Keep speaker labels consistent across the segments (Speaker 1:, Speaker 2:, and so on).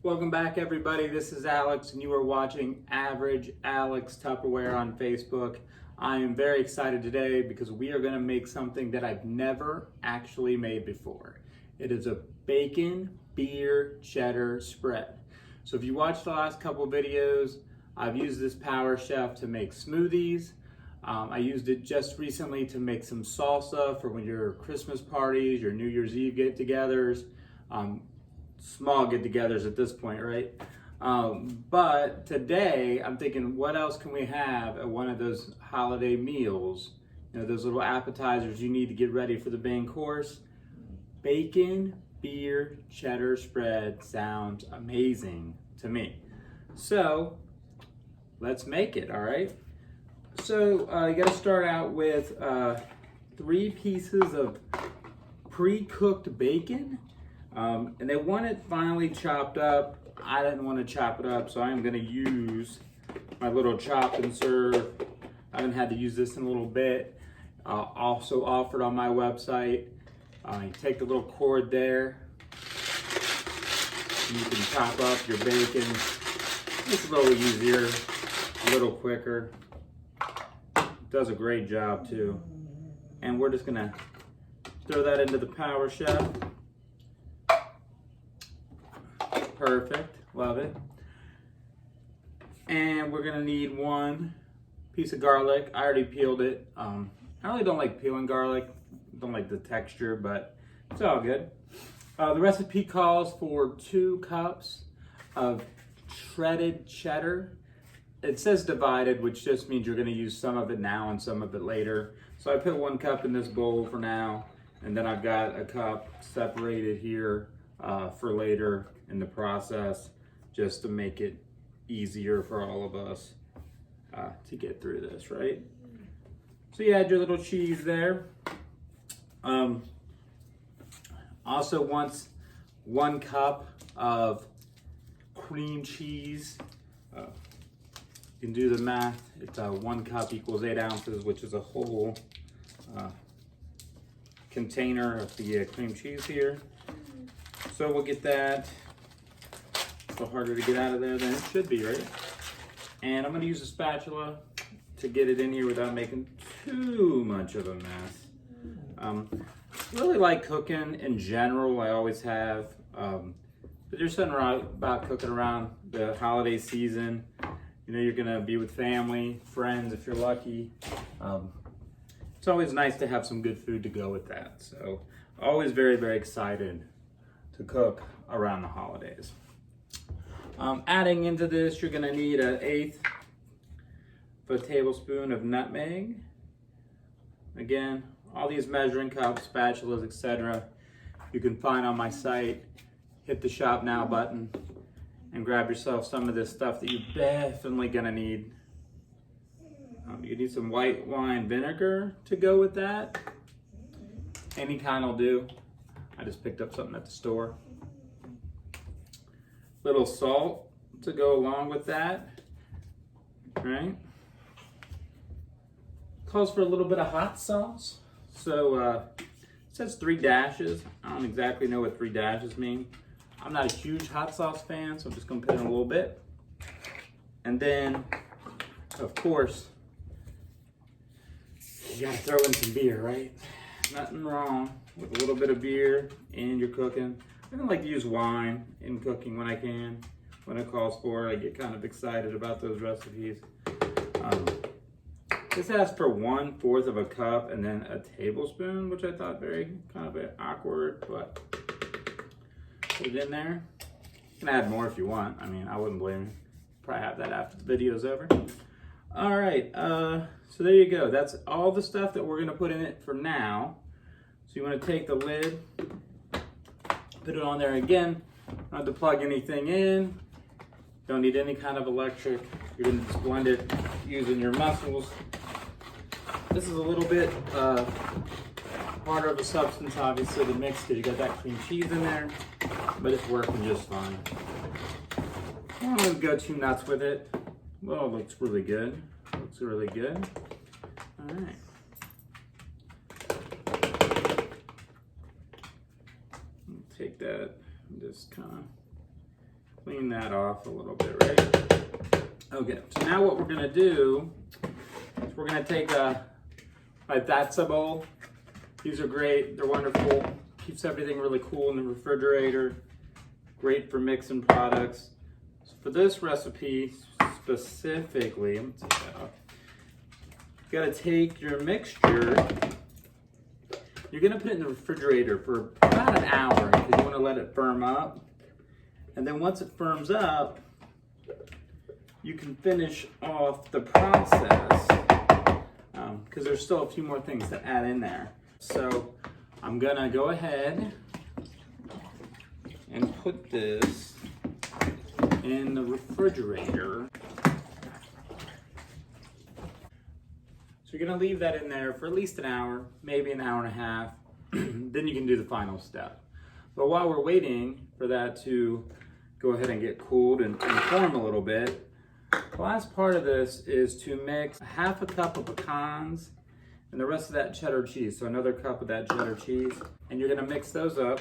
Speaker 1: Welcome back, everybody. This is Alex, and you are watching Average Alex Tupperware on Facebook. I am very excited today because we are going to make something that I've never actually made before. It is a bacon beer cheddar spread. So if you watched the last couple of videos, I've used this Power Chef to make smoothies. I used it just recently to make some salsa for when your Christmas parties, your New Year's Eve get-togethers. Small get-togethers at this point, right? But today I'm thinking, what else can we have at one of those holiday meals? You know, those little appetizers you need to get ready for the main course. Bacon, beer, cheddar spread sounds amazing to me. So let's make it, all right? So you gotta start out with 3 pieces of pre-cooked bacon. And they want it finely chopped up. I didn't want to chop it up, so I'm going to use my little chop and serve. I haven't had to use this in a little bit. Also offered on my website. You take the little cord there. You can chop up your bacon. It's a little easier, a little quicker. Does a great job too. And we're just going to throw that into the Power Chef. Perfect, love it. And we're gonna need 1 piece of garlic. I already peeled it. I really don't like peeling garlic. Don't like the texture, but it's all good. The recipe calls for 2 cups of shredded cheddar. It says divided, which just means you're gonna use some of it now and some of it later. So I put 1 cup in this bowl for now, and then I've got a cup separated here for later in the process, just to make it easier for all of us to get through this, right? So you add your little cheese there. Also wants 1 cup of cream cheese. You can do the math. It's 1 cup equals 8 ounces, which is a whole container of the cream cheese here. So we'll get that. It's a little harder to get out of there than it should be, right? And I'm going to use a spatula to get it in here without making too much of a mess. Really like cooking in general. I always have. But there's something right about cooking around the holiday season. You know, you're going to be with family, friends if you're lucky. It's always nice to have some good food to go with that. So always very, very excited to cook around the holidays. Adding into this, you're gonna need 1/8 of a tablespoon of nutmeg. Again, all these measuring cups, spatulas, etc. you can find on my site. Hit the shop now button and grab yourself some of this stuff that you're definitely gonna need. You need some white wine vinegar to go with that. Any kind will do. I just picked up something at the store. Little salt to go along with that, right? Calls for a little bit of hot sauce. So it says 3 dashes. I don't exactly know what 3 dashes mean. I'm not a huge hot sauce fan, so I'm just gonna put in a little bit. And then, of course, you gotta throw in some beer, right? Nothing wrong with a little bit of beer in your cooking. I don't like to use wine in cooking when I can. When it calls for it, I get kind of excited about those recipes. This asks for 1/4 of a cup and then a tablespoon, which I thought very kind of awkward, but put it in there. You can add more if you want. I mean, I wouldn't blame you. Probably have that after the video's over. All right, so there you go. That's all the stuff that we're gonna put in it for now. So you want to take the lid, put it on there again. Don't have to plug anything in. Don't need any kind of electric. You're going to just blend it using your muscles. This is a little bit harder of a substance, obviously, to mix because you got that cream cheese in there, but it's working just fine. I don't want to go too nuts with it. Well, it looks really good. Looks really good. All right. Take that and just kind of clean that off a little bit, right? Okay, so now what we're gonna do is we're gonna take a That's bowl. These are great, they're wonderful. Keeps everything really cool in the refrigerator. Great for mixing products. So for this recipe specifically, let me take that off. You gotta take your mixture. You're gonna put it in the refrigerator for about an hour because you wanna let it firm up. And then once it firms up, you can finish off the process because there's still a few more things to add in there. So I'm gonna go ahead and put this in the refrigerator. So you're gonna leave that in there for at least an hour, maybe an hour and a half. Then you can do the final step. But while we're waiting for that to go ahead and get cooled and form a little bit, the last part of this is to mix half a cup of pecans and the rest of that cheddar cheese. So another cup of that cheddar cheese. And you're gonna mix those up.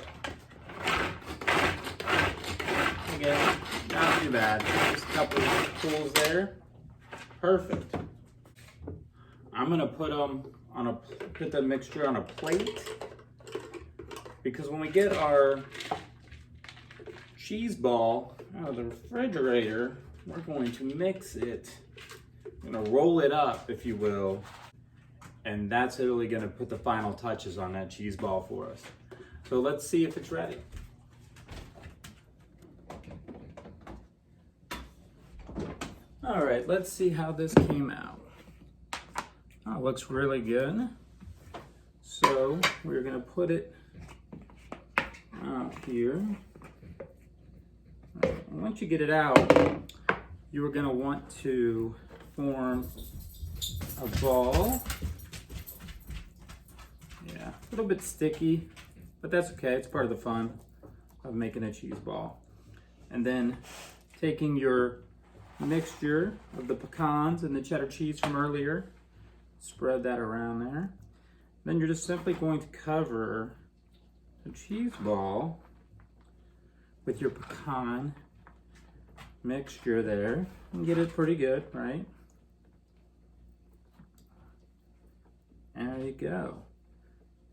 Speaker 1: Again, not too bad. Just a couple of pulls there. Perfect. I'm gonna put the mixture on a plate because when we get our cheese ball out of the refrigerator, we're going to mix it. We're gonna roll it up, if you will, and that's really gonna put the final touches on that cheese ball for us. So let's see if it's ready. All right, let's see how this came out. Oh, it looks really good. So we're gonna put it out here. Once you get it out, you are gonna want to form a ball. Yeah, a little bit sticky, but that's okay. It's part of the fun of making a cheese ball. And then taking your mixture of the pecans and the cheddar cheese from earlier, spread that around there. Then you're just simply going to cover the cheese ball with your pecan mixture there and get it pretty good, right? And there you go.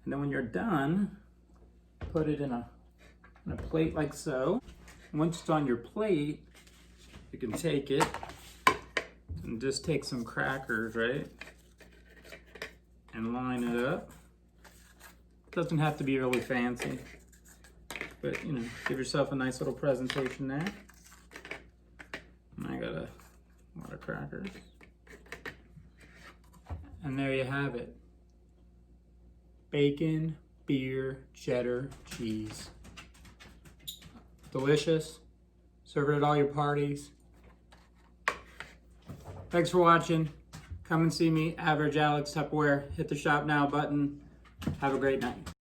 Speaker 1: And then when you're done, put it in a plate like so. And once it's on your plate, you can take it and just take some crackers, right? And line it up. Doesn't have to be really fancy, but you know, give yourself a nice little presentation there. And I got a lot of crackers. And there you have it. Bacon, beer, cheddar, cheese. Delicious. Serve it at all your parties. Thanks for watching. Come and see me, Average Alex Tupperware. Hit the shop now button. Have a great night.